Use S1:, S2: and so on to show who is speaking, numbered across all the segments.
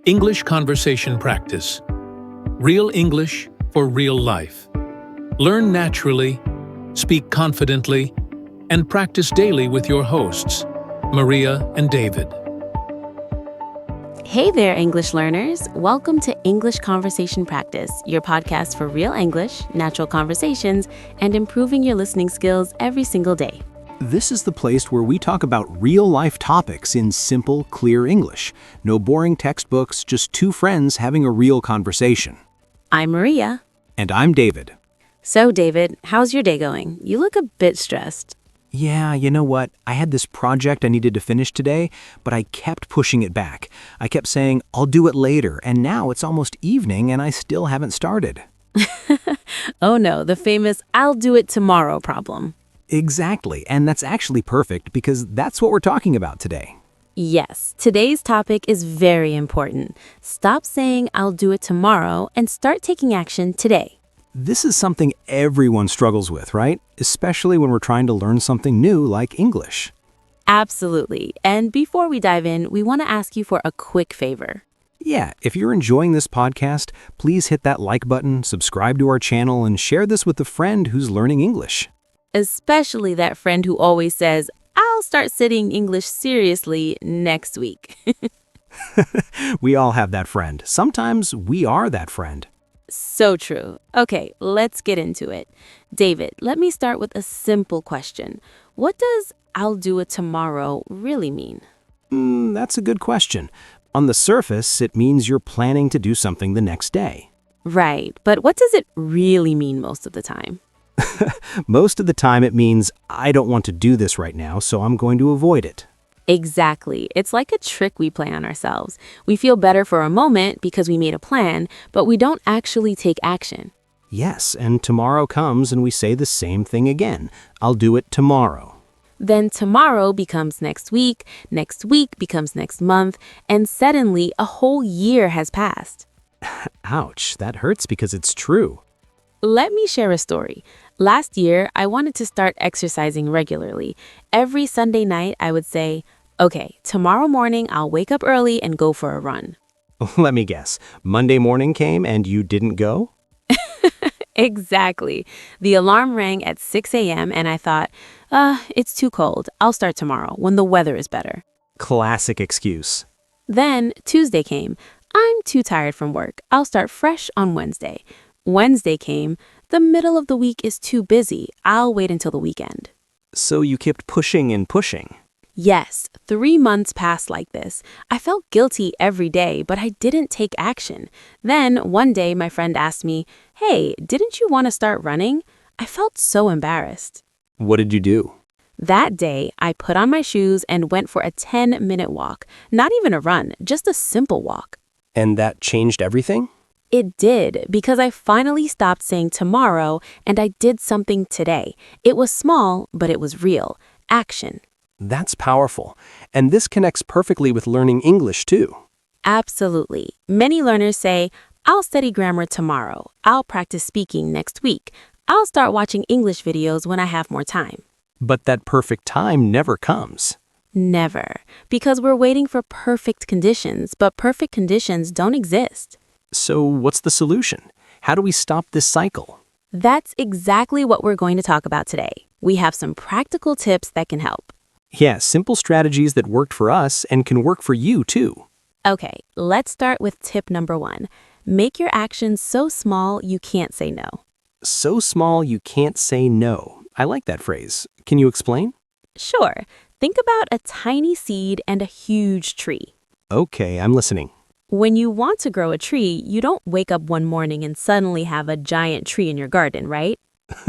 S1: English conversation practice. Real English for real life. Learn naturally, speak confidently, and practice daily with your hosts, Maria and David.
S2: Hey there, English learners. Welcome to English Conversation Practice, your podcast for real English, natural conversations, and improving your listening skills every single day.
S3: This is the place where we talk about real-life topics in simple, clear English. No boring textbooks, just two friends having a real conversation.
S2: I'm Maria.
S3: And I'm David.
S2: So, David, how's your day going? You look a bit stressed.
S3: Yeah, you know what? I had this project I needed to finish today, but I kept pushing it back. I kept saying, I'll do it later, and now it's almost evening and I still haven't started.
S2: Oh no, the famous I'll do it tomorrow problem.
S3: Exactly, and that's actually perfect because that's what we're talking about today.
S2: Yes, today's topic is very important. Stop saying I'll do it tomorrow and start taking action today.
S3: This is something everyone struggles with, right? Especially when we're trying to learn something new like English.
S2: Absolutely. And before we dive in, we want to ask you for a quick favor.
S3: Yeah, if you're enjoying this podcast, please hit that like button, subscribe to our channel, and share this with a friend who's learning English.
S2: Especially that friend who always says, I'll start studying English seriously next week.
S3: We all have that friend. Sometimes we are that friend.
S2: So true. Okay, let's get into it. David, let me start with a simple question. What does I'll do it tomorrow really mean?
S3: That's a good question. On the surface, it means you're planning to do something the next day.
S2: Right, but what does it really mean most of the time?
S3: Most of the time, it means I don't want to do this right now, so I'm going to avoid it.
S2: Exactly. It's like a trick we play on ourselves. We feel better for a moment because we made a plan, but we don't actually take action.
S3: Yes, and tomorrow comes and we say the same thing again. I'll do it tomorrow.
S2: Then tomorrow becomes next week becomes next month, and suddenly a whole year has passed.
S3: Ouch, that hurts because it's true.
S2: Let me share a story. Last year, I wanted to start exercising regularly. Every Sunday night, I would say, okay, tomorrow morning, I'll wake up early and go for a run.
S3: Let me guess. Monday morning came and you didn't go?
S2: Exactly. The alarm rang at 6 a.m. and I thought, it's too cold. I'll start tomorrow when the weather is better.
S3: Classic excuse.
S2: Then Tuesday came. I'm too tired from work. I'll start fresh on Wednesday. Wednesday came. The middle of the week is too busy. I'll wait until the weekend.
S3: So you kept pushing and pushing.
S2: Yes, 3 months passed like this. I felt guilty every day, but I didn't take action. Then one day my friend asked me, hey, didn't you want to start running? I felt so embarrassed.
S3: What did you do?
S2: That day, I put on my shoes and went for a 10-minute walk. Not even a run, just a simple walk.
S3: And that changed everything?
S2: It did, because I finally stopped saying tomorrow and I did something today. It was small, but it was real. Action.
S3: That's powerful. And this connects perfectly with learning English, too.
S2: Absolutely. Many learners say, I'll study grammar tomorrow. I'll practice speaking next week. I'll start watching English videos when I have more time.
S3: But that perfect time never comes.
S2: Never. Because we're waiting for perfect conditions, but perfect conditions don't exist.
S3: So what's the solution? How do we stop this cycle?
S2: That's exactly what we're going to talk about today. We have some practical tips that can help.
S3: Yeah, simple strategies that worked for us and can work for you, too.
S2: Okay, let's start with tip number 1. Make your actions so small you can't say no.
S3: So small you can't say no. I like that phrase. Can you explain?
S2: Sure. Think about a tiny seed and a huge tree.
S3: Okay, I'm listening.
S2: When you want to grow a tree, you don't wake up one morning and suddenly have a giant tree in your garden, right?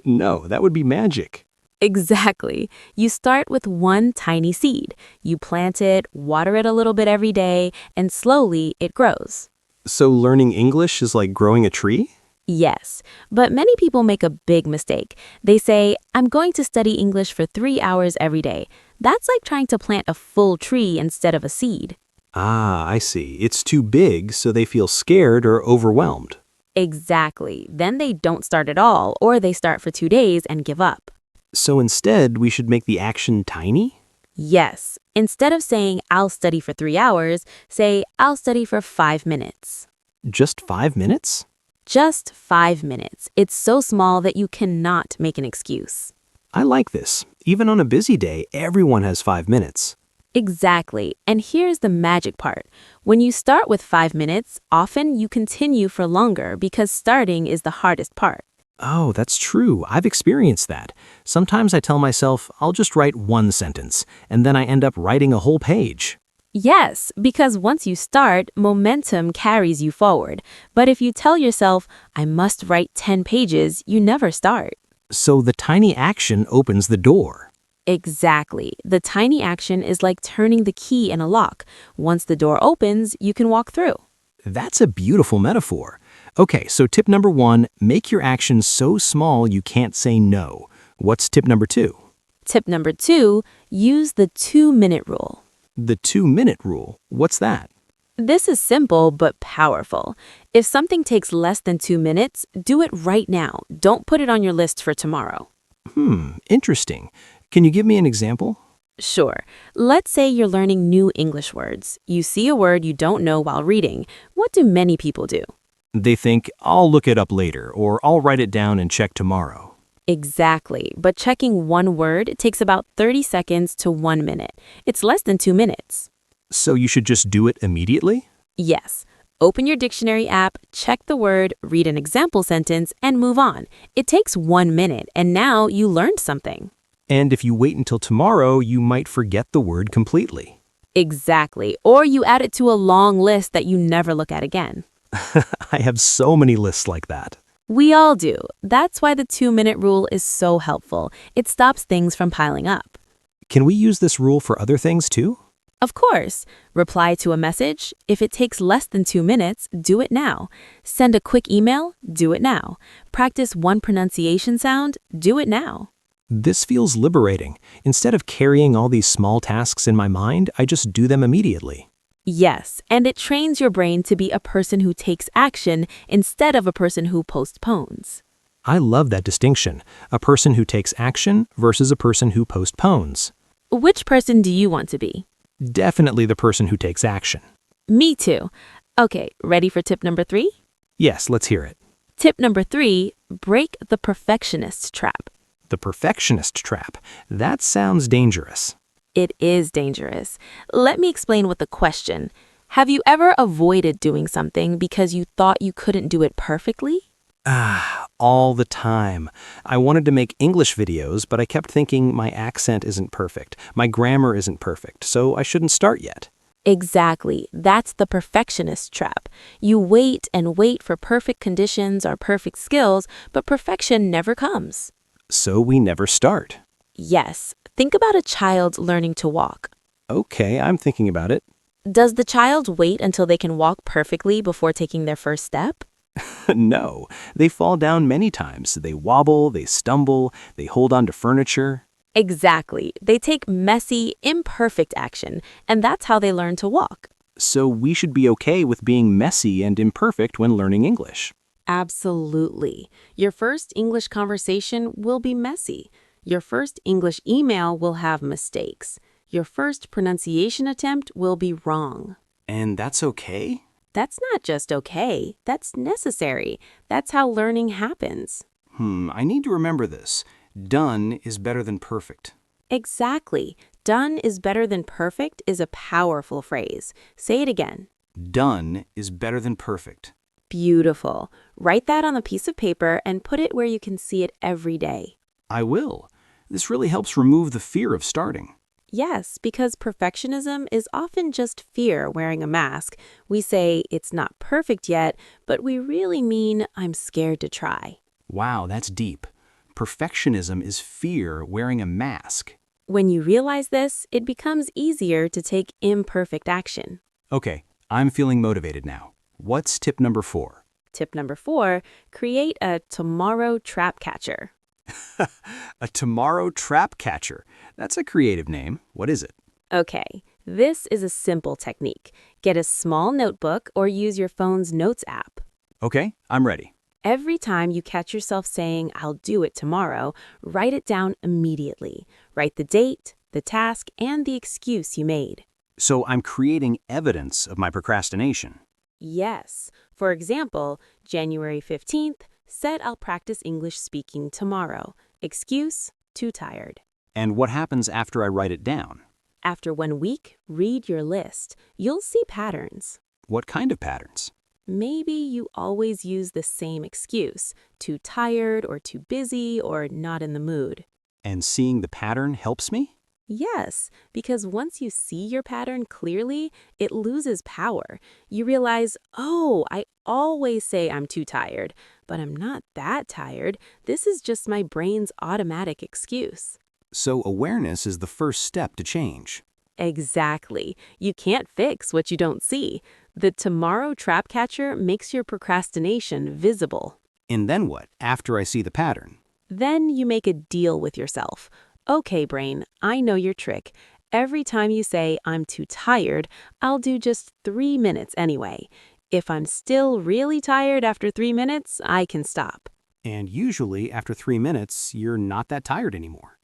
S3: No, that would be magic.
S2: Exactly. You start with one tiny seed. You plant it, water it a little bit every day, and slowly it grows.
S3: So learning English is like growing a tree?
S2: Yes, but many people make a big mistake. They say, I'm going to study English for 3 hours every day. That's like trying to plant a full tree instead of a seed.
S3: Ah, I see. It's too big, so they feel scared or overwhelmed.
S2: Exactly. Then they don't start at all, or they start for 2 days and give up.
S3: So instead, we should make the action tiny?
S2: Yes. Instead of saying, I'll study for 3 hours, say, I'll study for 5 minutes.
S3: Just 5 minutes?
S2: Just 5 minutes. It's so small that you cannot make an excuse.
S3: I like this. Even on a busy day, everyone has 5 minutes.
S2: Exactly. And here's the magic part. When you start with 5 minutes, often you continue for longer because starting is the hardest part.
S3: Oh, that's true. I've experienced that. Sometimes I tell myself, I'll just write one sentence, and then I end up writing a whole page.
S2: Yes, because once you start, momentum carries you forward. But if you tell yourself, I must write 10 pages, you never start.
S3: So the tiny action opens the door.
S2: Exactly. The tiny action is like turning the key in a lock. Once the door opens, you can walk through.
S3: That's a beautiful metaphor. Okay, so tip number 1, make your actions so small you can't say no. What's tip number 2?
S2: Tip number 2, use the 2-minute rule.
S3: The 2-minute rule. What's that?
S2: This is simple but powerful. If something takes less than 2 minutes, do it right now. Don't put it on your list for tomorrow.
S3: Interesting. Can you give me an example?
S2: Sure. Let's say you're learning new English words. You see a word you don't know while reading. What do many people do?
S3: They think, I'll look it up later, or I'll write it down and check tomorrow.
S2: Exactly. But checking one word takes about 30 seconds to 1 minute. It's less than 2 minutes.
S3: So you should just do it immediately?
S2: Yes. Open your dictionary app, check the word, read an example sentence, and move on. It takes 1 minute, and now you learned something.
S3: And if you wait until tomorrow, you might forget the word completely.
S2: Exactly. Or you add it to a long list that you never look at again.
S3: I have so many lists like that.
S2: We all do. That's why the 2-minute rule is so helpful. It stops things from piling up.
S3: Can we use this rule for other things too?
S2: Of course. Reply to a message. If it takes less than 2 minutes, do it now. Send a quick email. Do it now. Practice one pronunciation sound. Do it now.
S3: This feels liberating. Instead of carrying all these small tasks in my mind, I just do them immediately.
S2: Yes, and it trains your brain to be a person who takes action instead of a person who postpones.
S3: I love that distinction. A person who takes action versus a person who postpones.
S2: Which person do you want to be?
S3: Definitely the person who takes action.
S2: Me too. Okay, ready for tip number 3?
S3: Yes, let's hear it.
S2: Tip number 3, break the perfectionist trap.
S3: The perfectionist trap. That sounds dangerous.
S2: It is dangerous. Let me explain with a question. Have you ever avoided doing something because you thought you couldn't do it perfectly?
S3: All the time. I wanted to make English videos, but I kept thinking my accent isn't perfect, my grammar isn't perfect, so I shouldn't start yet.
S2: Exactly. That's the perfectionist trap. You wait and wait for perfect conditions or perfect skills, but perfection never comes.
S3: So we never start.
S2: Yes. Think about a child learning to walk.
S3: Okay, I'm thinking about it.
S2: Does the child wait until they can walk perfectly before taking their first step?
S3: No, they fall down many times. They wobble, they stumble, they hold on to furniture.
S2: Exactly. They take messy, imperfect action, and that's how they learn to walk.
S3: So we should be okay with being messy and imperfect when learning English.
S2: Absolutely. Your first English conversation will be messy. Your first English email will have mistakes. Your first pronunciation attempt will be wrong.
S3: And that's okay?
S2: That's not just okay. That's necessary. That's how learning happens.
S3: I need to remember this. Done is better than perfect.
S2: Exactly. Done is better than perfect is a powerful phrase. Say it again.
S3: Done is better than perfect.
S2: Beautiful. Write that on a piece of paper and put it where you can see it every day.
S3: I will. This really helps remove the fear of starting.
S2: Yes, because perfectionism is often just fear wearing a mask. We say it's not perfect yet, but we really mean I'm scared to try.
S3: Wow, that's deep. Perfectionism is fear wearing a mask.
S2: When you realize this, it becomes easier to take imperfect action.
S3: Okay, I'm feeling motivated now. What's tip number 4?
S2: Tip number 4, create a tomorrow trap catcher.
S3: A tomorrow trap catcher. That's a creative name. What is it?
S2: Okay, this is a simple technique. Get a small notebook or use your phone's notes app.
S3: Okay, I'm ready.
S2: Every time you catch yourself saying, I'll do it tomorrow, write it down immediately. Write the date, the task, and the excuse you made.
S3: So I'm creating evidence of my procrastination.
S2: Yes. For example, January 15th, said I'll practice English speaking tomorrow. Excuse, too tired.
S3: And what happens after I write it down?
S2: After 1 week, read your list. You'll see patterns.
S3: What kind of patterns?
S2: Maybe you always use the same excuse, too tired or too busy or not in the mood.
S3: And seeing the pattern helps me?
S2: Yes, because once you see your pattern clearly, it loses power. You realize, oh, I always say I'm too tired, but I'm not that tired. This is just my brain's automatic excuse.
S3: So awareness is the first step to change.
S2: Exactly. You can't fix what you don't see. The tomorrow trap catcher makes your procrastination visible.
S3: And then what, after I see the pattern?
S2: Then you make a deal with yourself. Okay, brain, I know your trick. Every time you say, I'm too tired, I'll do just 3 minutes anyway. If I'm still really tired after 3 minutes, I can stop.
S3: And usually, after 3 minutes, you're not that tired anymore.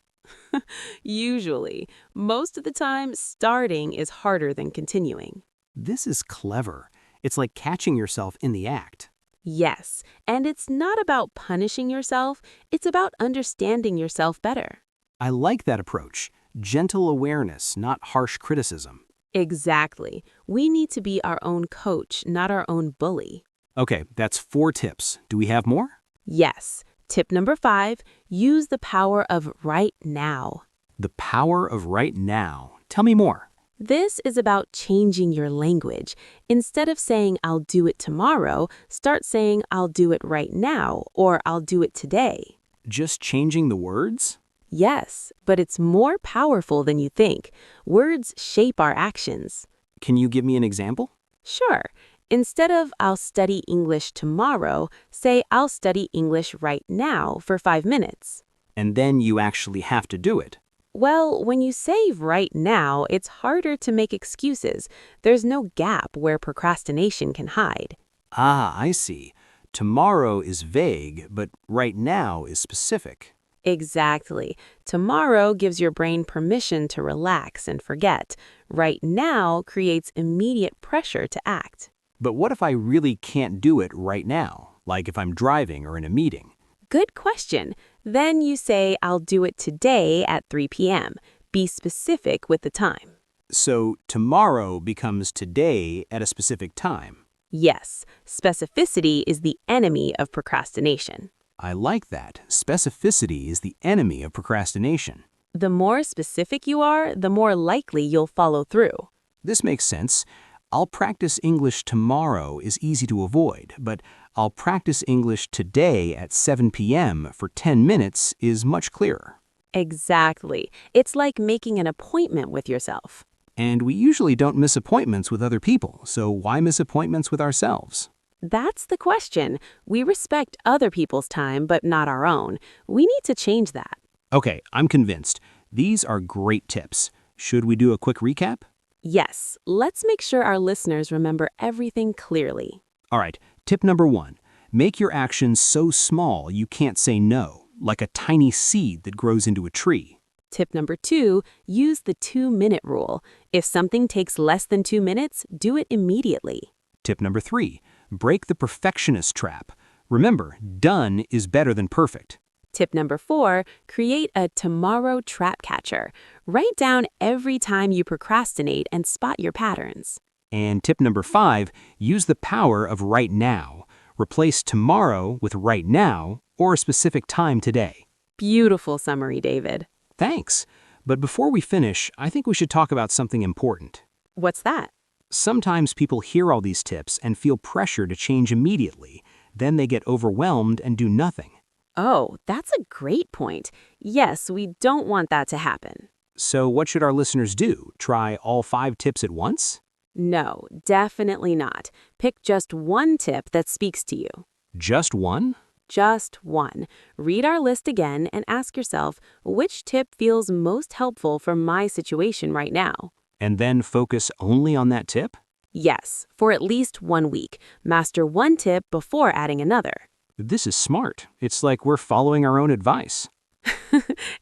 S2: Usually. Most of the time, starting is harder than continuing.
S3: This is clever. It's like catching yourself in the act.
S2: Yes, and it's not about punishing yourself, it's about understanding yourself better.
S3: I like that approach. Gentle awareness, not harsh criticism.
S2: Exactly. We need to be our own coach, not our own bully.
S3: Okay, that's 4 tips. Do we have more?
S2: Yes. Tip number 5, use the power of right now.
S3: The power of right now. Tell me more.
S2: This is about changing your language. Instead of saying, I'll do it tomorrow, start saying, I'll do it right now, or I'll do it today.
S3: Just changing the words?
S2: Yes, but it's more powerful than you think. Words shape our actions.
S3: Can you give me an example?
S2: Sure. Instead of I'll study English tomorrow, say I'll study English right now for 5 minutes.
S3: And then you actually have to do it.
S2: Well, when you say right now, it's harder to make excuses. There's no gap where procrastination can hide.
S3: Ah, I see. Tomorrow is vague, but right now is specific.
S2: Exactly. Tomorrow gives your brain permission to relax and forget. Right now creates immediate pressure to act.
S3: But what if I really can't do it right now, like if I'm driving or in a meeting?
S2: Good question. Then you say, I'll do it today at 3 p.m. Be specific with the time.
S3: So tomorrow becomes today at a specific time.
S2: Yes, specificity is the enemy of procrastination.
S3: I like that. Specificity is the enemy of procrastination.
S2: The more specific you are, the more likely you'll follow through.
S3: This makes sense. I'll practice English tomorrow is easy to avoid, but I'll practice English today at 7 p.m. for 10 minutes is much clearer.
S2: Exactly. It's like making an appointment with yourself.
S3: And we usually don't miss appointments with other people, so why miss appointments with ourselves?
S2: That's the question. We respect other people's time, but not our own. We need to change that.
S3: Okay, I'm convinced. These are great tips. Should we do a quick recap?
S2: Yes, let's make sure our listeners remember everything clearly.
S3: All right, tip number 1. Make your actions so small you can't say no, like a tiny seed that grows into a tree.
S2: Tip number 2, use the 2-minute rule. If something takes less than 2 minutes, do it immediately.
S3: Tip number 3, break the perfectionist trap. Remember, done is better than perfect.
S2: Tip number 4, create a tomorrow trap catcher. Write down every time you procrastinate and spot your patterns.
S3: And tip number 5, use the power of right now. Replace tomorrow with right now or a specific time today.
S2: Beautiful summary, David.
S3: Thanks. But before we finish, I think we should talk about something important.
S2: What's that?
S3: Sometimes people hear all these tips and feel pressure to change immediately. Then they get overwhelmed and do nothing.
S2: Oh, that's a great point. Yes, we don't want that to happen.
S3: So what should our listeners do? Try all 5 tips at once?
S2: No, definitely not. Pick just one tip that speaks to you.
S3: Just one?
S2: Just one. Read our list again and ask yourself, which tip feels most helpful for my situation right now?
S3: And then focus only on that tip?
S2: Yes, for at least 1 week. Master one tip before adding another.
S3: This is smart. It's like we're following our own advice.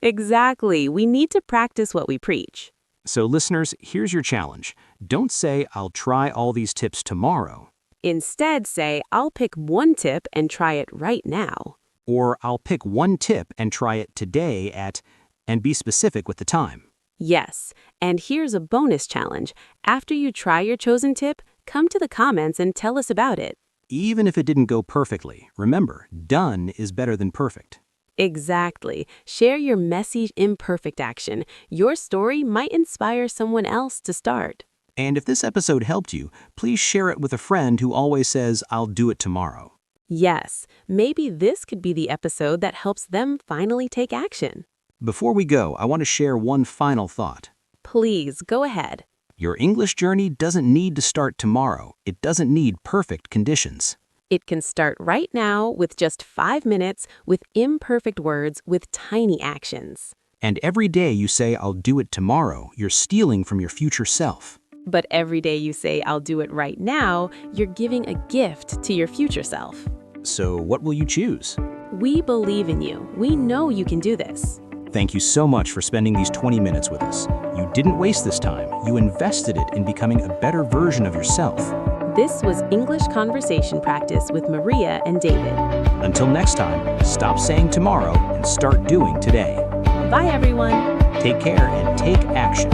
S2: Exactly. We need to practice what we preach.
S3: So, listeners, here's your challenge. Don't say, I'll try all these tips tomorrow,
S2: Instead, say, I'll pick one tip and try it right now.
S3: or I'll pick one tip and try it today and be specific with the time.
S2: Yes, and here's a bonus challenge. After you try your chosen tip, come to the comments and tell us about it.
S3: Even if it didn't go perfectly, remember, done is better than perfect.
S2: Exactly. Share your messy, imperfect action. Your story might inspire someone else to start.
S3: And if this episode helped you, please share it with a friend who always says, I'll do it tomorrow.
S2: Yes, maybe this could be the episode that helps them finally take action.
S3: Before we go, I want to share one final thought.
S2: Please, go ahead.
S3: Your English journey doesn't need to start tomorrow. It doesn't need perfect conditions.
S2: It can start right now with just 5 minutes, with imperfect words, with tiny actions.
S3: And every day you say, I'll do it tomorrow, you're stealing from your future self.
S2: But every day you say, I'll do it right now, you're giving a gift to your future self.
S3: So what will you choose?
S2: We believe in you. We know you can do this.
S3: Thank you so much for spending these 20 minutes with us. You didn't waste this time. You invested it in becoming a better version of yourself.
S2: This was English Conversation Practice with Maria and David.
S3: Until next time, stop saying tomorrow and start doing today.
S2: Bye, everyone.
S3: Take care and take action.